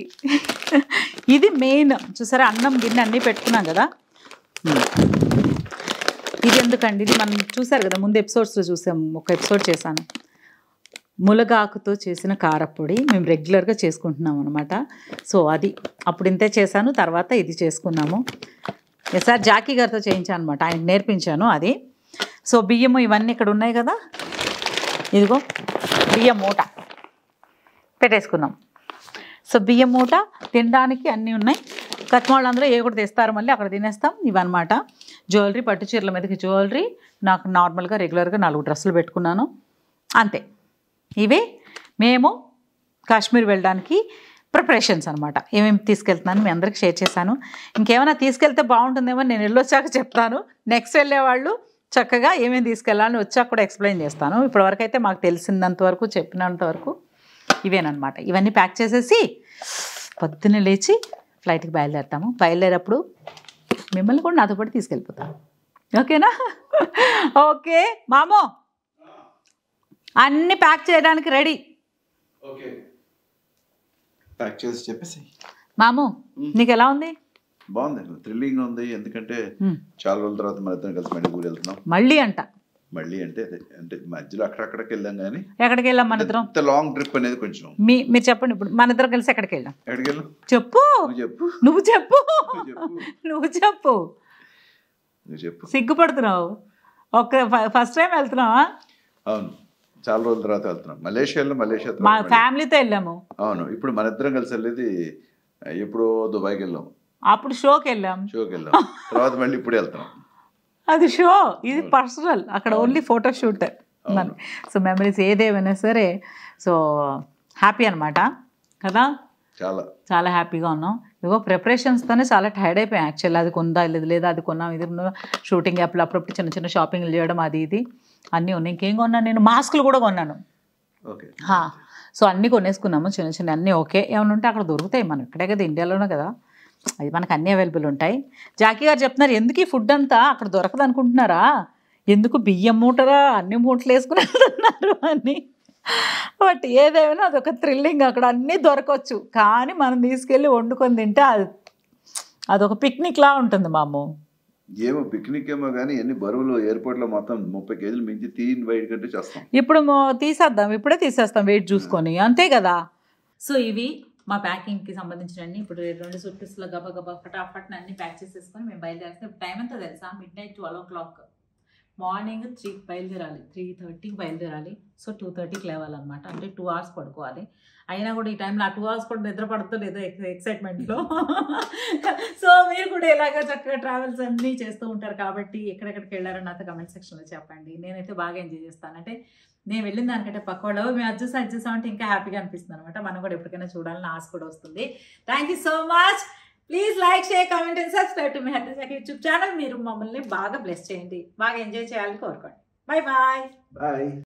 ఇది మెయిన్. చూసారా, అన్నం గిన్నె అన్నీ పెట్టుకున్నాం కదా. ఇది ఎందుకండి, ఇది మనం చూసారు కదా ముందు ఎపిసోడ్స్లో చూసాము, ఒక ఎపిసోడ్ చేశాను. ములగాకుతో చేసిన కారపొడి మేము రెగ్యులర్గా చేసుకుంటున్నాం అనమాట. సో అది అప్పుడు ఇంతే చేశాను, తర్వాత ఇది చేసుకున్నాము. సార్ జాకీ గారితో చేయించాను అనమాట, ఆయనకు నేర్పించాను అది. సో బియ్యము ఇవన్నీ ఇక్కడ ఉన్నాయి కదా, ఇదిగో బియ్యం మూట. పెట్టేసుకున్నాం. సో బియ్యం మూట తినడానికి అన్నీ ఉన్నాయి. కస్టమర్లు అందరూ ఏ కూడా తెస్తారు, మళ్ళీ అక్కడ తినేస్తాం. ఇవన్నమాట జ్యువెలరీ, పట్టు చీరల మీదకి జ్యువెలరీ. నాకు నార్మల్గా రెగ్యులర్గా 4 డ్రెస్సులు పెట్టుకున్నాను అంతే. ఇవే మేము కాశ్మీర్ వెళ్ళడానికి ప్రిపరేషన్స్ అనమాట. ఏమేమి తీసుకెళ్తున్నాను మీ అందరికి షేర్ చేశాను. ఇంకేమైనా తీసుకెళ్తే బాగుంటుందేమో నేను వెళ్ళొచ్చాక చెప్తాను. నెక్స్ట్ వెళ్ళేవాళ్ళు చక్కగా ఏమేమి తీసుకెళ్ళాలని వచ్చాక కూడా ఎక్స్ప్లెయిన్ చేస్తాను. ఇప్పటివరకు అయితే మాకు తెలిసినంత వరకు చెప్పినంత వరకు ఇవేనమాట. ఇవన్నీ ప్యాక్ చేసేసి పొద్దున్నే లేచి ఫ్లైట్కి బయలుదేరుతాము. బయలుదేరేప్పుడు మిమ్మల్ని కూడా నాతో పాటు తీసుకెళ్ళిపోతాను. ఓకేనా? ఓకే మామో, అన్నీ ప్యాక్ చేయడానికి రెడీ. ఓకే, ప్యాక్ చేసి చెప్పేసి. మాము నీకు ఎలా ఉంది? బాగుంది, థ్రిల్లింగ్ ఉంది. ఎందుకంటే చాలా రోజుల తర్వాత మన ఇద్దరం కలిసి మళ్ళీ ఊరు వెళ్తున్నాం. మళ్ళీ అంటే అంటే మధ్యలో అక్కడక్కడికి వెళ్ళాం కానీ ఎక్కడికి వెళ్ళాం మన ఇద్దరం? లాంగ్ ట్రిప్ అనేది కొంచెం. మీరు చెప్పండి, ఇప్పుడు మన ఇద్దరం కలిసి ఎక్కడికి వెళ్ళాం? ఎక్కడికి వెళ్ళాం చెప్పు. నువ్వు చెప్పు. సిగ్గుపడుతున్నావు. ఫస్ట్ టైం వెళ్తున్నావా? అవును, చాలా రోజుల తర్వాత వెళ్తున్నాం. మలేషియా మా ఫ్యామిలీతో వెళ్ళాము. అవును, ఇప్పుడు మన ఇద్దరం కలిసి వెళ్ళేది ఎప్పుడో దుబాయ్కి వెళ్ళాం. అప్పుడు షోకి వెళ్ళాం. తర్వాత మళ్ళీ ఇప్పుడు వెళ్తాం. అది షో, ఇది పర్సనల్. అక్కడ only photo shoot. So memories ఏదేమైనా సరే. సో హ్యాపీ అనమాట కదా, చాలా చాలా హ్యాపీగా ఉన్నాం. ఇగో ప్రిపరేషన్స్తోనే చాలా టైర్డ్ అయిపోయాం యాక్చువల్లీ. అది కొందా లేదా అది కొన్నాం ఇది షూటింగ్ యాప్లో అప్పుడప్పుడు చిన్న చిన్న షాపింగ్లు చేయడం అది ఇది అన్నీ ఉన్నాయి. ఇంకేం కొన్నాను నేను? మాస్కులు కూడా కొన్నాను. సో అన్నీ కొనేసుకున్నాము చిన్న చిన్న అన్నీ. ఓకే, ఏమైనా ఉంటే అక్కడ దొరుకుతాయి, మనం ఇక్కడే కదా, ఇండియాలోనే కదా, అది మనకు అన్నీ అవైలబుల్ ఉంటాయి. జాకీ గారు చెప్తున్నారు, ఎందుకు ఈ ఫుడ్ అంతా అక్కడ దొరకదు అనుకుంటున్నారా, ఎందుకు బియ్యం మూటరా అన్ని మూటలు వేసుకుని వెళ్తున్నారు అని. బట్ ఏదేమైనా అదొక థ్రిల్లింగ్. అక్కడ అన్నీ దొరకవచ్చు, కానీ మనం తీసుకెళ్ళి వండుకొని తింటే అదొక పిక్నిక్ లా ఉంటుంది మాము. ఏమో పిక్నిక్ ఏమో కానీ ఎన్ని బరువులు ఎయిర్పోర్ట్లో మొత్తం 30 కేజీలు మించి తీన్ బయట కంటే చేస్తాం. ఇప్పుడు తీసేద్దాం, ఇప్పుడే తీసేస్తాం వెయిట్ చూసుకొని, అంతే కదా. సో ఇవి మా ప్యాకింగ్కి సంబంధించినవన్నీ. ఇప్పుడు 2 సూట్ కేసులో గబా ఫటాఫట్ అన్ని ప్యాక్ చేసేసుకొని మేము బయలుదేరిస్తాం. ఇప్పుడు టైం ఎంత తెలుసా? midnight 12 o'clock. మార్నింగ్ 3కి బయలుదేరాలి, 3:30కి బయలుదేరాలి. సో 2:30కి లేవాలన్నమాట. అంటే 2 hours పడుకోవాలి. అయినా కూడా ఈ టైంలో 2 hours కూడా నిద్ర పడుతుందో లేదో ఎక్సైట్మెంట్లో. సో మీరు కూడా ఇలాగ చక్కగా ట్రావెల్స్ అన్నీ చేస్తూ ఉంటారు కాబట్టి ఎక్కడెక్కడికి వెళ్ళారో నాతో కమెంట్ సెక్షన్లో చెప్పండి. నేనైతే బాగా ఎంజాయ్ చేస్తాను. అంటే నేను వెళ్ళిన దానికంటే పక్క వాళ్ళు మేము అడ్జస్ట్ అంటే ఇంకా హ్యాపీగా అనిపిస్తుంది అనమాట. మనం కూడా ఎప్పటికైనా చూడాలని ఆశ కూడా వస్తుంది. Thank you so much. Please like, share, comment and subscribe to my hearth Jackie YouTube channel. మీరు మమ్మల్ని బాగా బ్లెస్ చేయండి, బాగా ఎంజాయ్ చేయాలని కోరుకోండి. బాయ్.